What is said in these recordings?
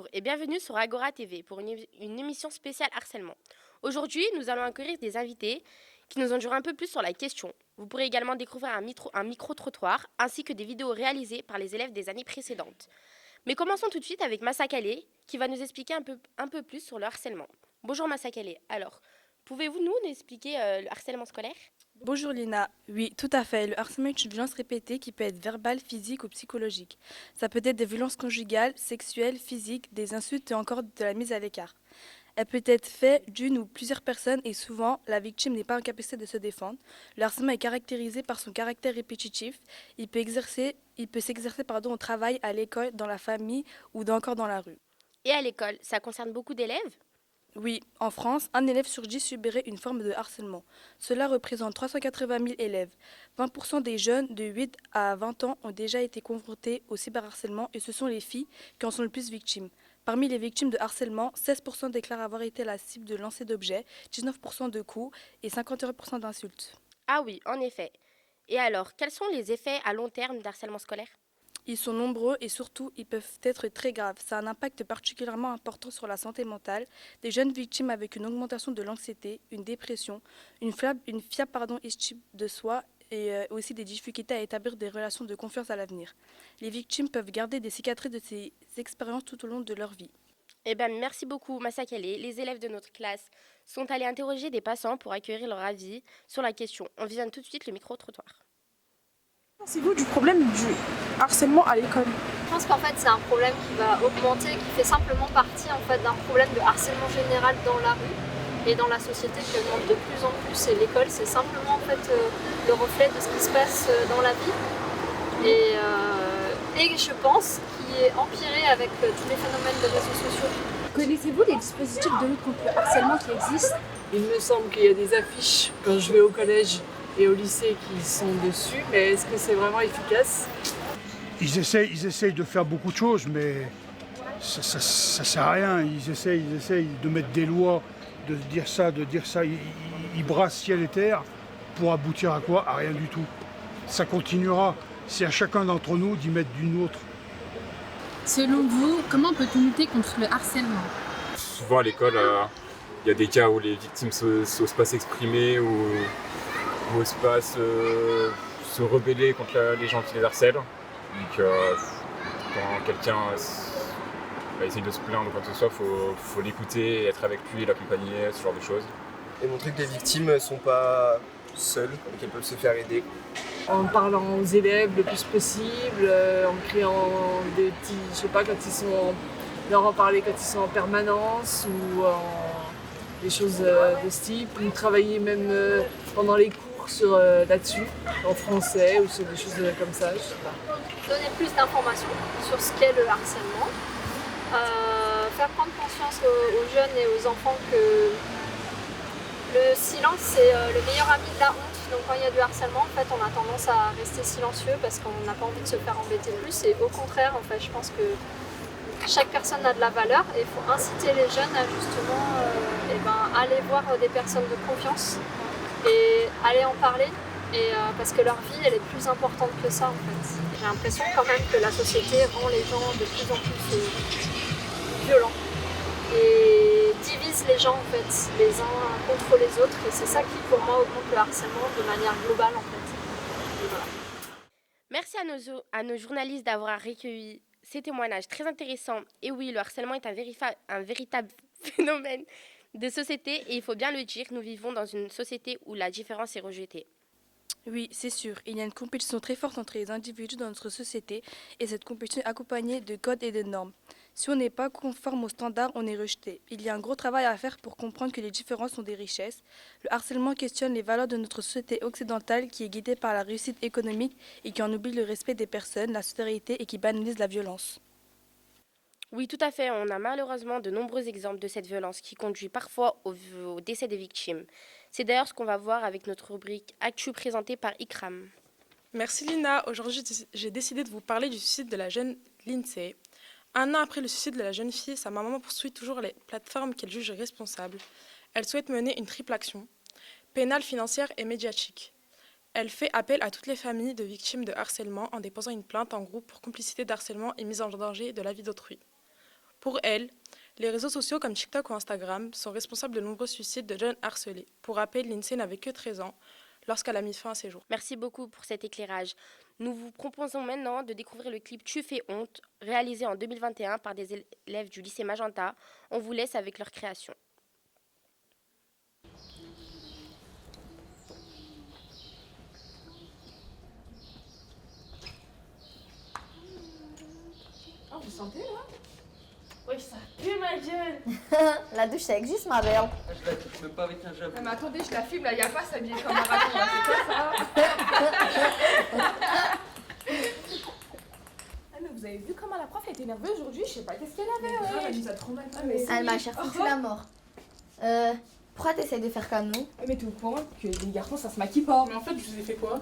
Bonjour et bienvenue sur Agora TV pour une émission spéciale harcèlement. Aujourd'hui, nous allons accueillir des invités qui nous en diront un peu plus sur la question. Vous pourrez également découvrir un micro-trottoir ainsi que des vidéos réalisées par les élèves des années précédentes. Mais commençons tout de suite avec Massa Kalé qui va nous expliquer un peu plus sur le harcèlement. Bonjour Massa Kalé. Alors, pouvez-vous nous expliquer le harcèlement scolaire? Bonjour Lina, oui, tout à fait. Le harcèlement est une violence répétée qui peut être verbale, physique ou psychologique. Ça peut être des violences conjugales, sexuelles, physiques, des insultes et encore de la mise à l'écart. Elle peut être faite d'une ou plusieurs personnes et souvent, la victime n'est pas en capacité de se défendre. Le harcèlement est caractérisé par son caractère répétitif. Il peut s'exercer au travail, à l'école, dans la famille ou encore dans la rue. Et à l'école, ça concerne beaucoup d'élèves? Oui, en France, un élève sur 10 subirait une forme de harcèlement. Cela représente 380 000 élèves. 20% des jeunes de 8 à 20 ans ont déjà été confrontés au cyberharcèlement et ce sont les filles qui en sont le plus victimes. Parmi les victimes de harcèlement, 16% déclarent avoir été la cible de lancer d'objets, 19% de coups et 51% d'insultes. Ah oui, en effet. Et alors, quels sont les effets à long terme d'harcèlement scolaire? Ils sont nombreux et surtout, ils peuvent être très graves. Ça a un impact particulièrement important sur la santé mentale. Des jeunes victimes avec une augmentation de l'anxiété, une dépression, une faible estime de soi et aussi des difficultés à établir des relations de confiance à l'avenir. Les victimes peuvent garder des cicatrices de ces expériences tout au long de leur vie. Eh bien, merci beaucoup, Massakale. Les élèves de notre classe sont allés interroger des passants pour accueillir leur avis sur la question. On visionne tout de suite le micro-trottoir. Pensez-vous du problème du harcèlement à l'école? Je pense qu'en fait c'est un problème qui va augmenter, qui fait simplement partie en fait d'un problème de harcèlement général dans la rue et dans la société qui augmente de plus en plus. Et l'école c'est simplement en fait le reflet de ce qui se passe dans la vie. Et je pense qu'il est empiré avec tous les phénomènes des réseaux sociaux. Connaissez-vous les dispositifs de lutte contre le harcèlement qui existent? Il me semble qu'il y a des affiches quand je vais au collège et au lycée qui sont dessus, mais est-ce que c'est vraiment efficace? Ils essayent de faire beaucoup de choses, mais ça sert à rien. Ils essayent de mettre des lois, de dire ça. Ils brassent ciel et terre pour aboutir à quoi? À rien du tout. Ça continuera. C'est à chacun d'entre nous d'y mettre du nôtre. Selon vous, comment peut-on lutter contre le harcèlement? Souvent à l'école, il y a des cas où les victimes n'osent pas s'exprimer ou n'osent pas se rebeller contre les gens qui les harcèlent. Donc quand quelqu'un essaye de se plaindre ou quoi que ce soit, faut l'écouter, être avec lui, l'accompagner, ce genre de choses. Et montrer que les victimes ne sont pas seules, qu'elles peuvent se faire aider. En parlant aux élèves le plus possible, en créant des petits, je sais pas, leur en parler quand ils sont en permanence ou des choses de ce type, ou travailler même pendant les cours là-dessus, en français ou sur des choses comme ça, je sais pas. Donner plus d'informations sur ce qu'est le harcèlement, faire prendre conscience aux jeunes et aux enfants que le silence c'est le meilleur ami de la honte. Donc quand il y a du harcèlement, en fait, on a tendance à rester silencieux parce qu'on n'a pas envie de se faire embêter plus. Et au contraire, en fait, je pense que chaque personne a de la valeur et il faut inciter les jeunes à justement aller voir des personnes de confiance et aller en parler. Parce que leur vie, elle est plus importante que ça, en fait. J'ai l'impression quand même que la société rend les gens de plus en plus violents et divise les gens en fait, les uns contre les autres, et c'est ça qui pour moi augmente le harcèlement de manière globale en fait. Et voilà. Merci à nos journalistes d'avoir recueilli ces témoignages très intéressants. Et oui, le harcèlement est un véritable phénomène de société et il faut bien le dire, nous vivons dans une société où la différence est rejetée. Oui, c'est sûr. Il y a une compétition très forte entre les individus dans notre société et cette compétition est accompagnée de codes et de normes. Si on n'est pas conforme aux standards, on est rejeté. Il y a un gros travail à faire pour comprendre que les différences sont des richesses. Le harcèlement questionne les valeurs de notre société occidentale qui est guidée par la réussite économique et qui en oublie le respect des personnes, la solidarité et qui banalise la violence. Oui, tout à fait. On a malheureusement de nombreux exemples de cette violence qui conduit parfois au décès des victimes. C'est d'ailleurs ce qu'on va voir avec notre rubrique Actu présentée par Ikram. Merci Lina. Aujourd'hui, j'ai décidé de vous parler du suicide de la jeune Lindsay. Un an après le suicide de la jeune fille, sa maman poursuit toujours les plateformes qu'elle juge responsables. Elle souhaite mener une triple action, pénale, financière et médiatique. Elle fait appel à toutes les familles de victimes de harcèlement en déposant une plainte en groupe pour complicité de harcèlement et mise en danger de la vie d'autrui. Pour elle, les réseaux sociaux comme TikTok ou Instagram sont responsables de nombreux suicides de jeunes harcelés. Pour rappel, l'INSEE n'avait que 13 ans lorsqu'elle a mis fin à ses jours. Merci beaucoup pour cet éclairage. Nous vous proposons maintenant de découvrir le clip Tu fais honte, réalisé en 2021 par des élèves du lycée Magenta. On vous laisse avec leur création. Oh, vous sentez là? Oui, ça pue ma gueule. La douche, ça existe, ma belle. Je la touche même pas avec un javelot. Mais attendez, je la filme là, y a pas s'habiller comme un raton là, c'est quoi ça? Ah, mais vous avez vu comment la prof était nerveuse aujourd'hui? Je sais pas qu'est-ce qu'elle avait. Ouais, elle nous a traumatisés. Elle m'a cher foutu la mort. Pourquoi t'essayes de faire comme nous? Mais t'es au courant que les garçons ça se maquille pas? Mais en fait, je vous ai fait quoi?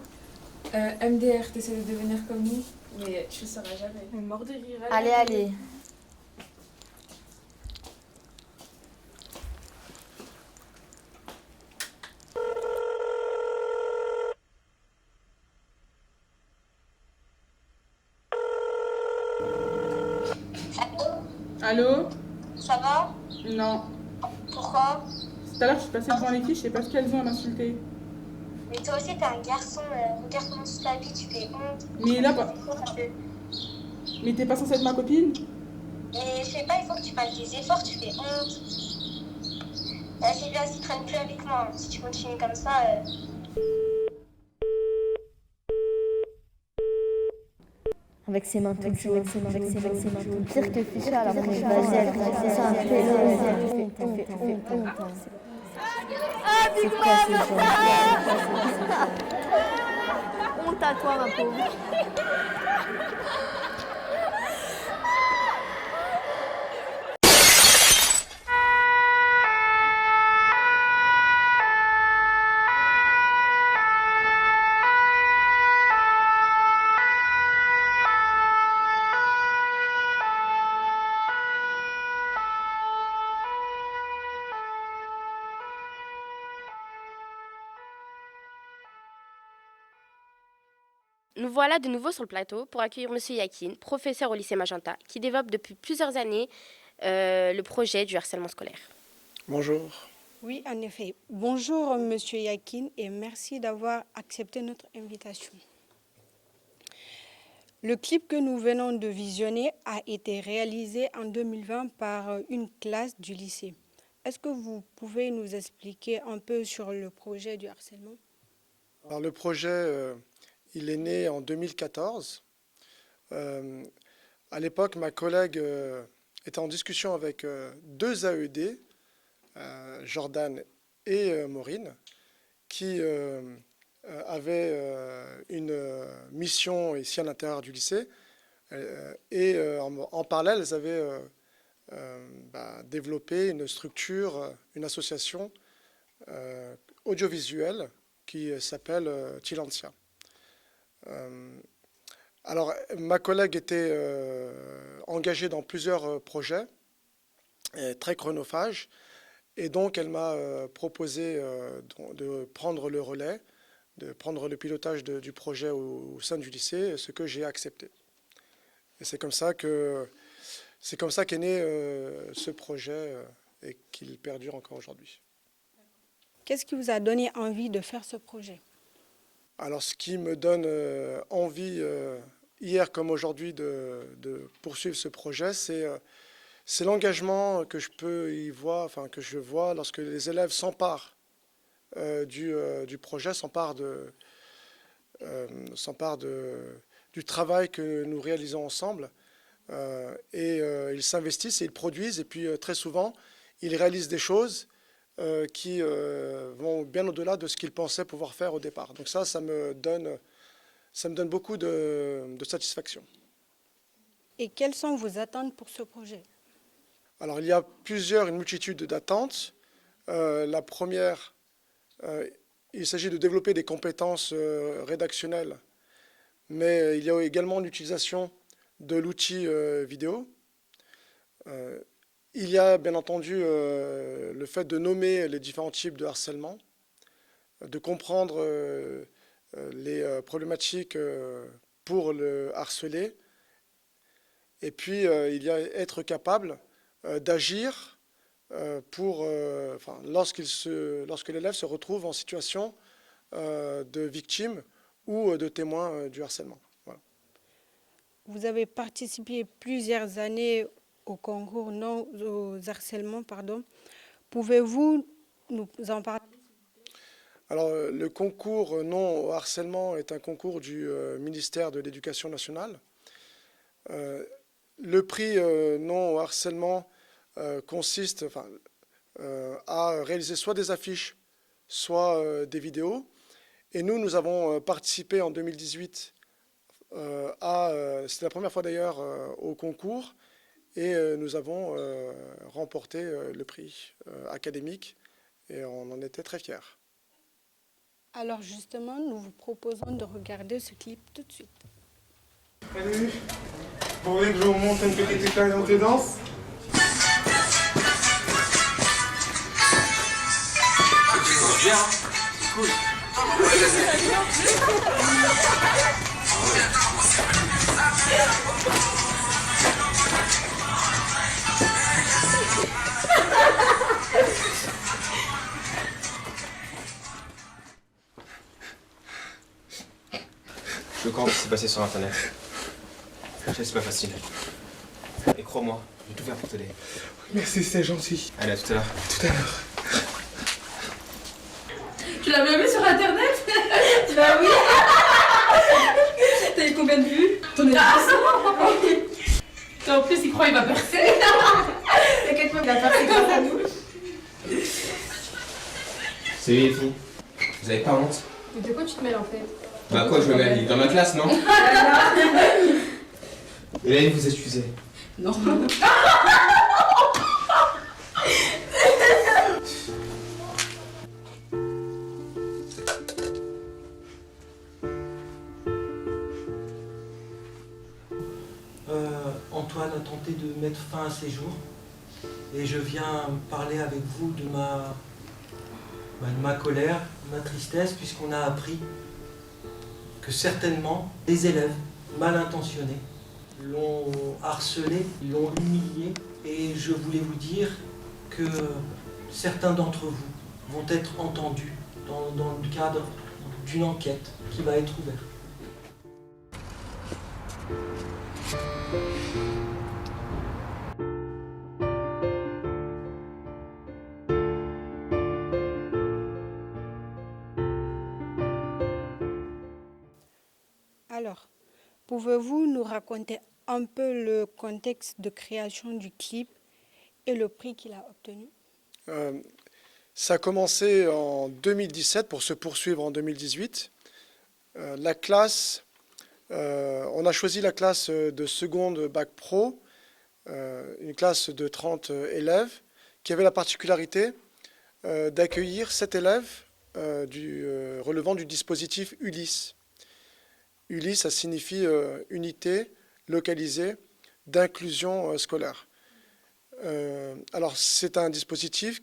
MDR, t'essaies de devenir comme nous? Mais tu le sauras jamais. Mais mort de rire. Allez, allez. Allô? Ça va? Non. Pourquoi? Tout à l'heure je suis passée devant les filles, je sais pas ce qu'elles ont à m'insulter. Mais toi aussi t'es un garçon, regarde comment tu t'habilles, tu fais honte. Mais là, mais t'es pas censée être ma copine? Mais je sais pas, il faut que tu fasses des efforts, tu fais honte. C'est bien, si tu traînes plus avec moi, hein. Si tu continues comme ça. Avec ses mains, avec ses mains, pire que Fischer, alors vas-y, elle fait ça un peu. Ah, Big Mom! Honte à toi, ma pauvre. Nous voilà de nouveau sur le plateau pour accueillir M. Yakin, professeur au lycée Magenta, qui développe depuis plusieurs années le projet du harcèlement scolaire. Bonjour. Oui, en effet. Bonjour, Monsieur Yakin, et merci d'avoir accepté notre invitation. Le clip que nous venons de visionner a été réalisé en 2020 par une classe du lycée. Est-ce que vous pouvez nous expliquer un peu sur le projet du harcèlement? Alors, le projet, il est né en 2014. À l'époque, ma collègue était en discussion avec deux AED, Jordan et Maureen, qui avaient une mission ici à l'intérieur du lycée. Et en parallèle, elles avaient développé une structure, une association audiovisuelle qui s'appelle Tilantia. Alors, ma collègue était engagée dans plusieurs projets, très chronophages, et donc elle m'a proposé de prendre le relais, de prendre le pilotage du projet au sein du lycée, ce que j'ai accepté. Et c'est comme ça qu'est né ce projet et qu'il perdure encore aujourd'hui. Qu'est-ce qui vous a donné envie de faire ce projet? Alors, ce qui me donne envie, hier comme aujourd'hui, de poursuivre ce projet, c'est l'engagement que je peux y voir, enfin que je vois lorsque les élèves s'emparent du projet, s'emparent du travail que nous réalisons ensemble, et ils s'investissent et ils produisent, et puis très souvent, ils réalisent des choses qui vont bien au-delà de ce qu'ils pensaient pouvoir faire au départ. Donc ça me donne beaucoup de satisfaction. Et quelles sont vos attentes pour ce projet? Alors il y a une multitude d'attentes. La première, il s'agit de développer des compétences rédactionnelles, mais il y a également l'utilisation de l'outil vidéo. Il y a bien entendu le fait de nommer les différents types de harcèlement, de comprendre les problématiques pour le harceler, et puis il y a être capable d'agir lorsque l'élève se retrouve en situation de victime ou de témoin du harcèlement. Voilà. Vous avez participé plusieurs années au concours non au harcèlement, pardon. Pouvez-vous nous en parler? Alors, le concours non au harcèlement est un concours du ministère de l'Éducation nationale. Le prix non au harcèlement consiste à réaliser soit des affiches, soit des vidéos. Et nous avons participé en 2018 c'était la première fois d'ailleurs au concours, et nous avons remporté le prix académique, et on en était très fiers. Alors justement, nous vous proposons de regarder ce clip tout de suite. Salut, vous voulez que je vous montre une petite expérience de danse? Bien, c'est cool. Je comprends ce qui s'est passé sur Internet. Je sais, c'est pas facile. Et crois-moi, je vais tout faire pour t'aider. Merci, c'est gentil. Allez, à tout à l'heure. Tout à l'heure. Tu l'as même vu sur internet? Bah oui. T'as eu combien de vues? T'en es en plus, il croit qu'il va percer. T'inquiète pas, il va percer grâce à nous. Salut les filles. Vous avez pas honte? Mais de quoi tu te mêles en fait? Bah quoi, je me mets dans ma classe, non? Et allez vous excuser. Non. Antoine a tenté de mettre fin à ses jours, et je viens parler avec vous de ma colère, de ma tristesse, puisqu'on a appris que certainement des élèves mal intentionnés l'ont harcelé, l'ont humilié, et je voulais vous dire que certains d'entre vous vont être entendus dans le cadre d'une enquête qui va être ouverte. Alors, pouvez-vous nous raconter un peu le contexte de création du clip et le prix qu'il a obtenu? Ça a commencé en 2017 pour se poursuivre en 2018. La classe, on a choisi la classe de seconde bac pro, une classe de 30 élèves, qui avait la particularité d'accueillir 7 élèves relevant du dispositif ULIS. ULIS, ça signifie unité localisée d'inclusion scolaire. Alors, c'est un dispositif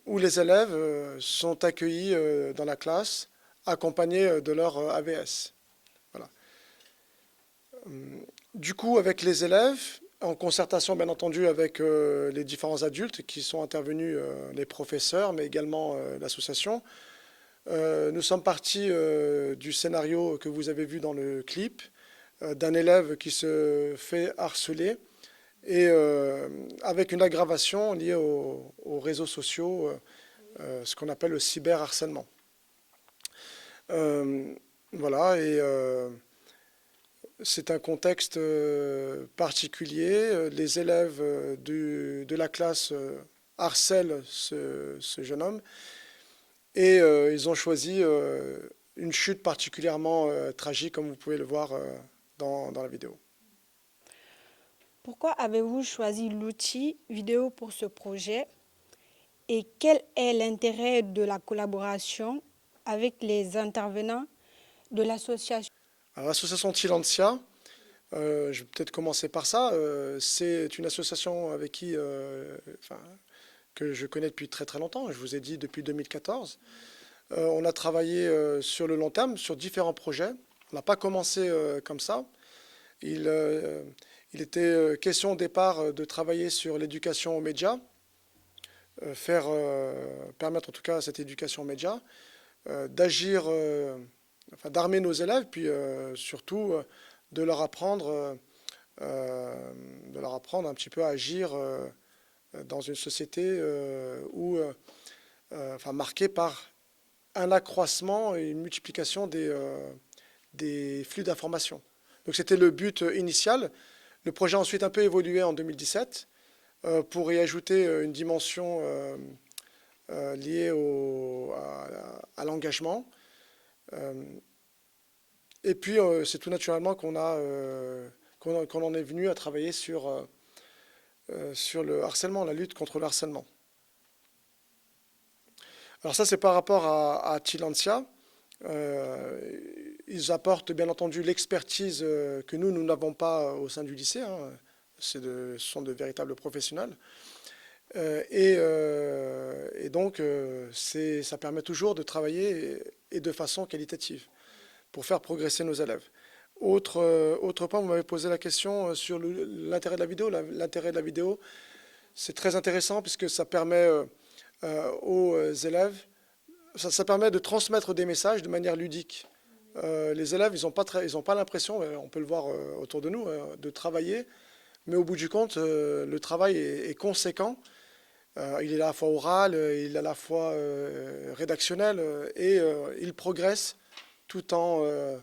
où les élèves sont accueillis dans la classe, accompagnés de leur AVS. Voilà. Du coup, avec les élèves, en concertation bien entendu avec les différents adultes qui sont intervenus, les professeurs, mais également l'association, nous sommes partis du scénario que vous avez vu dans le clip, d'un élève qui se fait harceler, et avec une aggravation liée aux réseaux sociaux, ce qu'on appelle le cyberharcèlement. Voilà, et c'est un contexte particulier. Les élèves de la classe harcèlent ce jeune homme, et ils ont choisi une chute particulièrement tragique, comme vous pouvez le voir dans la vidéo. Pourquoi avez-vous choisi l'outil vidéo pour ce projet, et quel est l'intérêt de la collaboration avec les intervenants de l'association? L'association Tilantia, je vais peut-être commencer par ça, c'est une association avec qui, que je connais depuis très très longtemps, je vous ai dit depuis 2014. On a travaillé sur le long terme, sur différents projets. On n'a pas commencé comme ça. Il Il était question au départ de travailler sur l'éducation aux médias, permettre en tout cas à cette éducation aux médias, d'agir, d'armer nos élèves, puis surtout de leur apprendre un petit peu à agir dans une société marquée par un accroissement et une multiplication des flux d'informations. Donc c'était le but initial. Le projet a ensuite un peu évolué en 2017 pour y ajouter une dimension liée à l'engagement. Et puis c'est tout naturellement qu'on en est venu à travailler sur le harcèlement, la lutte contre le harcèlement. Alors ça, c'est par rapport à Chilancia. Ils apportent bien entendu l'expertise que nous n'avons pas au sein du lycée. Hein. Ce sont de véritables professionnels. Et donc, ça permet toujours de travailler et de façon qualitative pour faire progresser nos élèves. Autre point, vous m'avez posé la question sur l'intérêt de la vidéo. L'intérêt de la vidéo, c'est très intéressant puisque ça permet aux élèves, ça permet de transmettre des messages de manière ludique. Les élèves, ils n'ont pas l'impression, on peut le voir autour de nous, de travailler, mais au bout du compte, le travail est conséquent. Il est à la fois oral, il est à la fois rédactionnel, et il progresse tout en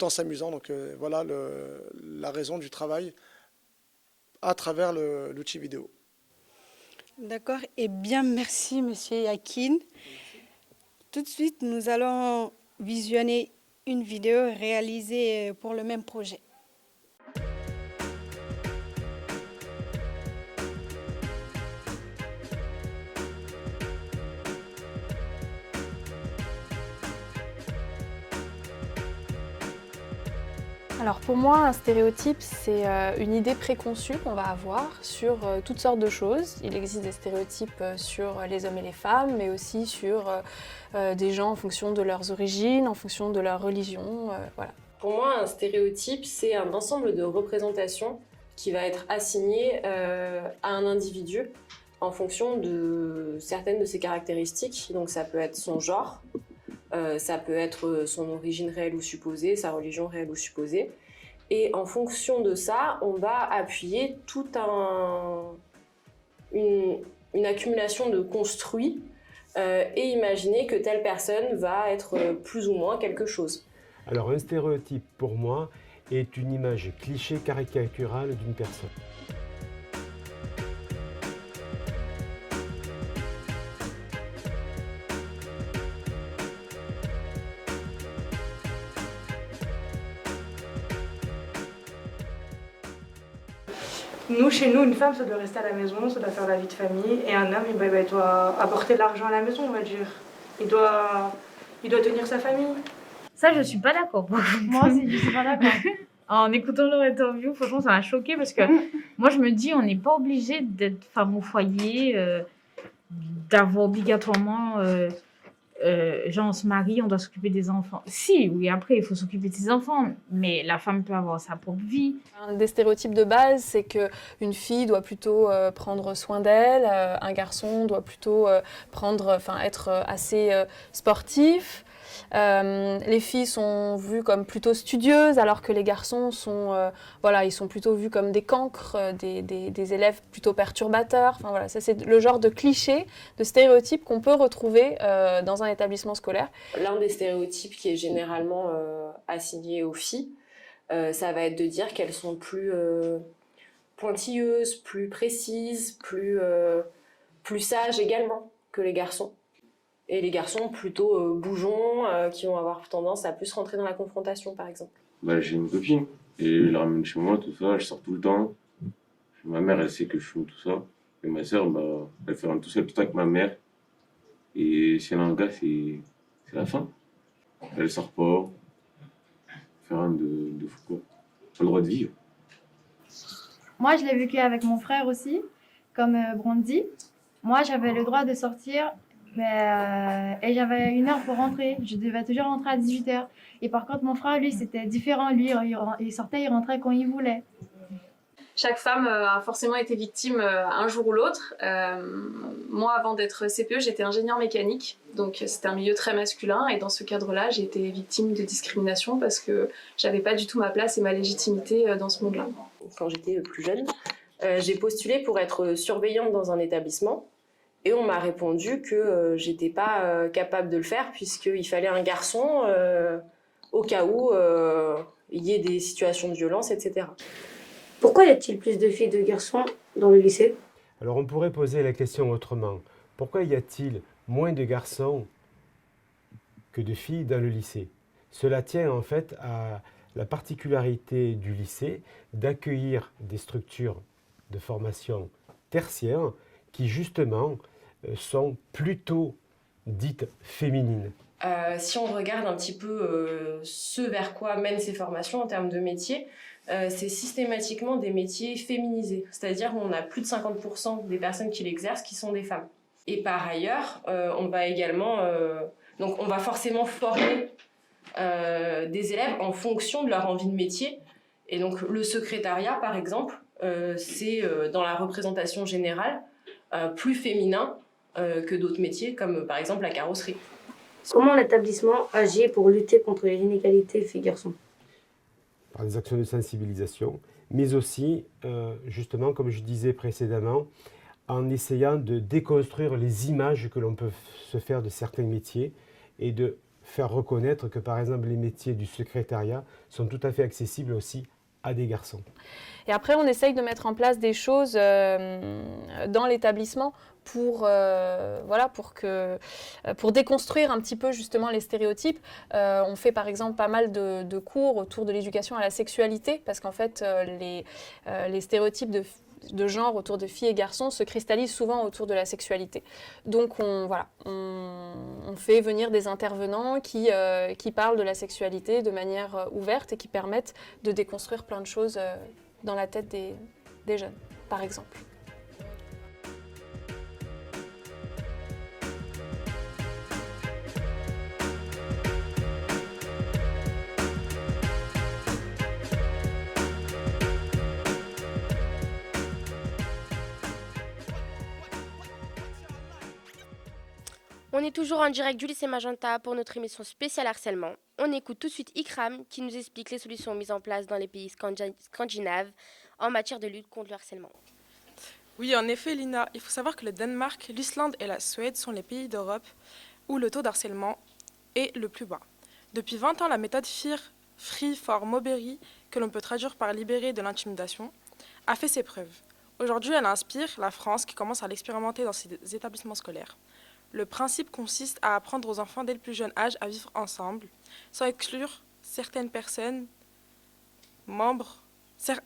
s'amusant. Donc voilà la raison du travail à travers l'outil vidéo. D'accord, et bien merci Monsieur Yakin. Tout de suite, nous allons visionner une vidéo réalisée pour le même projet. Alors pour moi, un stéréotype, c'est une idée préconçue qu'on va avoir sur toutes sortes de choses. Il existe des stéréotypes sur les hommes et les femmes, mais aussi sur des gens en fonction de leurs origines, en fonction de leur religion, voilà. Pour moi, un stéréotype, c'est un ensemble de représentations qui va être assigné à un individu en fonction de certaines de ses caractéristiques. Donc ça peut être son genre, ça peut être son origine réelle ou supposée, sa religion réelle ou supposée. Et en fonction de ça, on va appuyer toute une accumulation de construits et imaginer que telle personne va être plus ou moins quelque chose. Alors un stéréotype, pour moi, est une image cliché caricaturale d'une personne. Nous, chez nous, une femme, ça doit rester à la maison, ça doit faire la vie de famille. Et un homme, il doit apporter de l'argent à la maison, on va dire. Il doit tenir sa famille. Ça, je suis pas d'accord. Moi aussi, je suis pas d'accord. En écoutant leur interview, franchement, ça m'a choquée parce que moi, je me dis, on n'est pas obligé d'être femme au foyer, d'avoir obligatoirement... genre on se marie, on doit s'occuper des enfants. Si, oui, après il faut s'occuper de ses enfants, mais la femme peut avoir sa propre vie. Un des stéréotypes de base, c'est qu'une fille doit plutôt prendre soin d'elle, un garçon doit plutôt être assez sportif. Les filles sont vues comme plutôt studieuses, alors que les garçons sont, ils sont plutôt vus comme des cancres, des élèves plutôt perturbateurs. Enfin, voilà, ça c'est le genre de cliché, de stéréotype qu'on peut retrouver dans un établissement scolaire. L'un des stéréotypes qui est généralement assigné aux filles, ça va être de dire qu'elles sont plus pointilleuses, plus précises, plus sages également que les garçons. Et les garçons plutôt bougeons, qui vont avoir tendance à plus rentrer dans la confrontation, par exemple. J'ai une copine, et je la ramène chez moi, tout ça, je sors tout le temps. Ma mère, elle sait que je fume tout ça. Et ma soeur, elle fait tout seul, tout avec ma mère. Et si elle a un gars, c'est la fin. Elle sort pas, fait rien de fou, quoi. Pas le droit de vivre. Moi, je l'ai vécu avec mon frère aussi, comme Brandy. Moi, j'avais le droit de sortir, et j'avais 1 heure pour rentrer. Je devais toujours rentrer à 18h. Et par contre, mon frère, lui, c'était différent. Lui, il sortait, il rentrait quand il voulait. chaque femme a forcément été victime un jour ou l'autre. Moi, avant d'être CPE, j'étais ingénieure mécanique, donc c'était un milieu très masculin, et dans ce cadre-là, j'ai été victime de discrimination parce que j'avais pas du tout ma place et ma légitimité dans ce monde-là. Quand j'étais plus jeune, j'ai postulé pour être surveillante dans un établissement. Et on m'a répondu que j'étais pas capable de le faire puisqu'il fallait un garçon au cas où il y ait des situations de violence, etc. Pourquoi y a-t-il plus de filles et de garçons dans le lycée? Alors on pourrait poser la question autrement. Pourquoi y a-t-il moins de garçons que de filles dans le lycée? Cela tient en fait à la particularité du lycée d'accueillir des structures de formation tertiaire qui justement sont plutôt dites féminines. Si on regarde un petit peu ce vers quoi mènent ces formations en termes de métiers, c'est systématiquement des métiers féminisés. C'est-à-dire qu'on a plus de 50% des personnes qui l'exercent qui sont des femmes. Et par ailleurs, on va également... donc on va forcément former des élèves en fonction de leur envie de métier. Et donc le secrétariat, par exemple, c'est dans la représentation générale plus féminin que d'autres métiers, comme par exemple la carrosserie. Comment l'établissement agit pour lutter contre les inégalités filles-garçons? Par des actions de sensibilisation, mais aussi, justement, comme je disais précédemment, en essayant de déconstruire les images que l'on peut se faire de certains métiers et de faire reconnaître que, par exemple, les métiers du secrétariat sont tout à fait accessibles aussi à des garçons. Et après, on essaye de mettre en place des choses dans l'établissement pour déconstruire un petit peu justement les stéréotypes. On fait par exemple pas mal de cours autour de l'éducation à la sexualité, parce qu'en fait, les stéréotypes de genre autour de filles et garçons se cristallisent souvent autour de la sexualité. Donc on fait venir des intervenants qui parlent de la sexualité de manière ouverte et qui permettent de déconstruire plein de choses dans la tête des jeunes, par exemple. On est toujours en direct du lycée Magenta pour notre émission spéciale harcèlement. On écoute tout de suite Ikram qui nous explique les solutions mises en place dans les pays scandinaves en matière de lutte contre le harcèlement. Oui, en effet, Lina, il faut savoir que le Danemark, l'Islande et la Suède sont les pays d'Europe où le taux d'harcèlement est le plus bas. Depuis 20 ans, la méthode Free for Mobbery, que l'on peut traduire par libérer de l'intimidation, a fait ses preuves. Aujourd'hui, elle inspire la France qui commence à l'expérimenter dans ses établissements scolaires. Le principe consiste à apprendre aux enfants dès le plus jeune âge à vivre ensemble, sans exclure certaines personnes,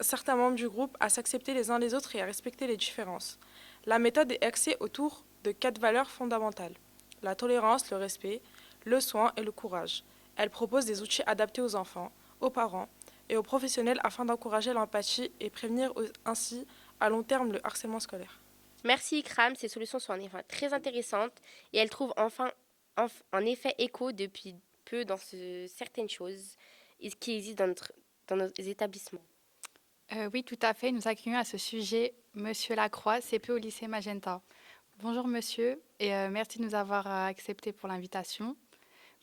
certains membres du groupe, à s'accepter les uns les autres et à respecter les différences. La méthode est axée autour de 4 valeurs fondamentales: la tolérance, le respect, le soin et le courage. Elle propose des outils adaptés aux enfants, aux parents et aux professionnels afin d'encourager l'empathie et prévenir ainsi à long terme le harcèlement scolaire. Merci Ikram, ces solutions sont en effet très intéressantes et elles trouvent en effet écho depuis peu dans certaines choses qui existent dans nos établissements. Oui, tout à fait. Nous accueillons à ce sujet Monsieur Lacroix, CPE au lycée Magenta. Bonjour monsieur et merci de nous avoir accepté pour l'invitation.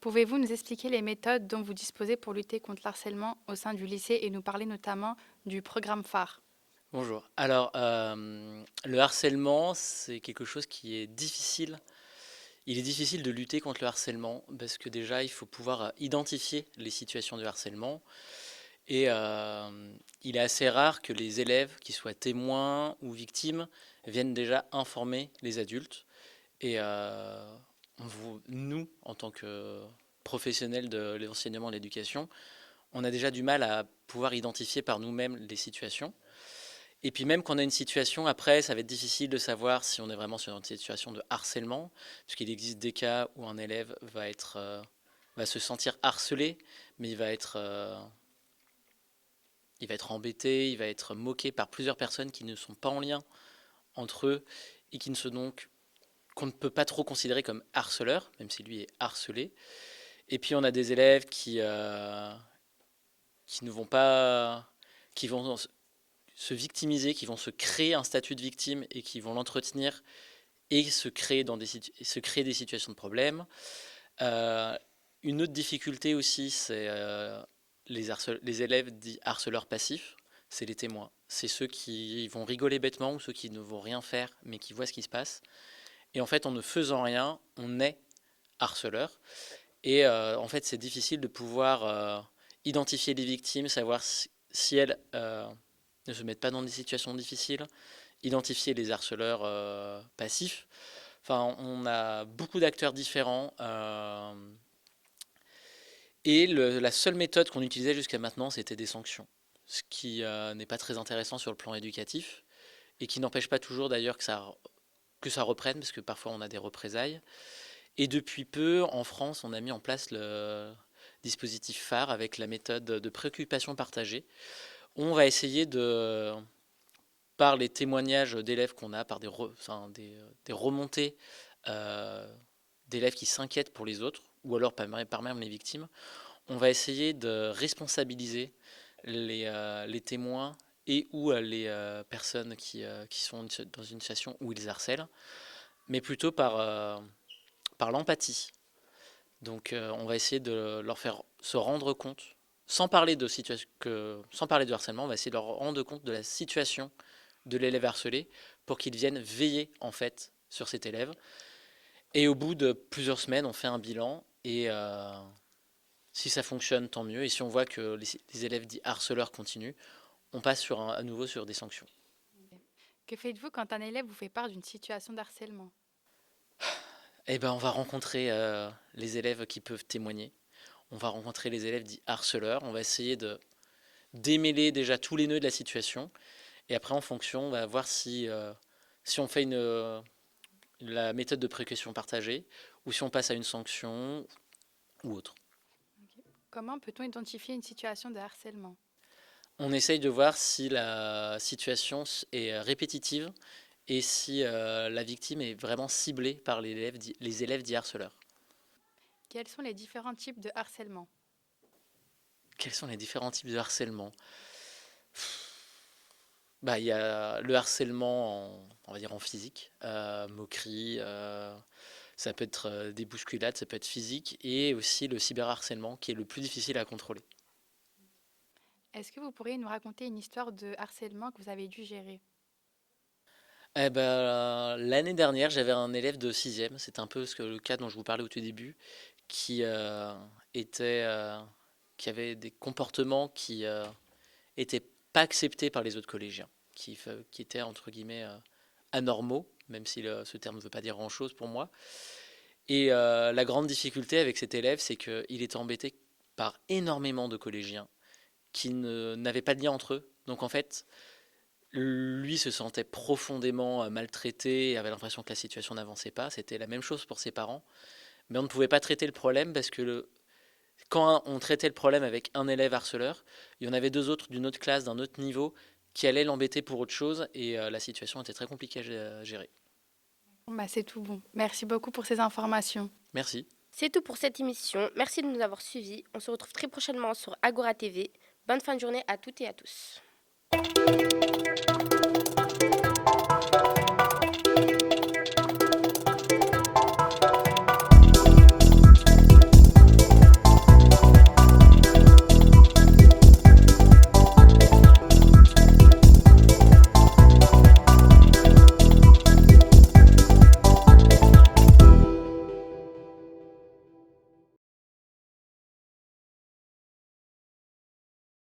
Pouvez-vous nous expliquer les méthodes dont vous disposez pour lutter contre l'harcèlement au sein du lycée et nous parler notamment du programme phare? Bonjour. Alors, le harcèlement, c'est quelque chose qui est difficile. Il est difficile de lutter contre le harcèlement parce que déjà, il faut pouvoir identifier les situations de harcèlement. Et il est assez rare que les élèves, qui soient témoins ou victimes, viennent déjà informer les adultes. Et nous, en tant que professionnels de l'enseignement et de l'éducation, on a déjà du mal à pouvoir identifier par nous-mêmes les situations. Et puis même quand on a une situation, après, ça va être difficile de savoir si on est vraiment sur une situation de harcèlement, puisqu'il existe des cas où un élève va se sentir harcelé, mais il va être embêté, il va être moqué par plusieurs personnes qui ne sont pas en lien entre eux et qui ne sont donc qu'on ne peut pas trop considérer comme harceleurs, même si lui est harcelé. Et puis on a des élèves qui vont se victimiser, qui vont se créer un statut de victime et qui vont l'entretenir et se créer des situations de problème. Une autre difficulté aussi, c'est les élèves dits harceleurs passifs, c'est les témoins. C'est ceux qui vont rigoler bêtement ou ceux qui ne vont rien faire mais qui voient ce qui se passe. Et en fait, en ne faisant rien, on est harceleur. Et en fait, c'est difficile de pouvoir identifier les victimes, savoir si elles ne se mettent pas dans des situations difficiles, identifier les harceleurs passifs. Enfin, on a beaucoup d'acteurs différents. Et la seule méthode qu'on utilisait jusqu'à maintenant, c'était des sanctions. Ce qui n'est pas très intéressant sur le plan éducatif et qui n'empêche pas toujours d'ailleurs que ça reprenne, parce que parfois on a des représailles. Et depuis peu, en France, on a mis en place le dispositif phare avec la méthode de préoccupation partagée. On va essayer par les témoignages d'élèves qu'on a, par des remontées d'élèves qui s'inquiètent pour les autres, ou alors par même les victimes, on va essayer de responsabiliser les témoins et ou les personnes qui sont dans une situation où ils harcèlent, mais plutôt par l'empathie. Donc on va essayer de leur faire se rendre compte, sans parler de harcèlement, on va essayer de leur rendre compte de la situation de l'élève harcelé pour qu'ils viennent veiller en fait sur cet élève. Et au bout de plusieurs semaines, on fait un bilan et si ça fonctionne, tant mieux. Et si on voit que les élèves dits harceleurs continuent, on passe à nouveau sur des sanctions. Que faites-vous quand un élève vous fait part d'une situation de harcèlement ? Eh ben, on va rencontrer les élèves qui peuvent témoigner. On va rencontrer les élèves dits harceleurs. On va essayer de démêler déjà tous les nœuds de la situation. Et après, en fonction, on va voir si on fait la méthode de précaution partagée ou si on passe à une sanction ou autre. Comment peut-on identifier une situation de harcèlement ? On essaye de voir si la situation est répétitive et si la victime est vraiment ciblée par les élèves dits harceleurs. Quels sont les différents types de harcèlement ? Quels sont les différents types de harcèlement ? Il y a le harcèlement on va dire en physique, moquerie, ça peut être des bousculades, ça peut être physique, et aussi le cyberharcèlement qui est le plus difficile à contrôler. Est-ce que vous pourriez nous raconter une histoire de harcèlement que vous avez dû gérer ? L'année dernière, j'avais un élève de 6e, c'est un peu le cas dont je vous parlais au tout début, qui avait des comportements qui n'étaient pas acceptés par les autres collégiens, qui étaient entre guillemets anormaux, même si ce terme ne veut pas dire grand-chose pour moi. Et la grande difficulté avec cet élève, c'est qu'il était embêté par énormément de collégiens qui n'avaient pas de lien entre eux. Donc en fait, lui se sentait profondément maltraité et avait l'impression que la situation n'avançait pas. C'était la même chose pour ses parents. Mais on ne pouvait pas traiter le problème parce que quand on traitait le problème avec un élève harceleur, il y en avait deux autres d'une autre classe, d'un autre niveau, qui allaient l'embêter pour autre chose. Et la situation était très compliquée à gérer. C'est tout bon. Merci beaucoup pour ces informations. Merci. C'est tout pour cette émission. Merci de nous avoir suivis. On se retrouve très prochainement sur Agora TV. Bonne fin de journée à toutes et à tous.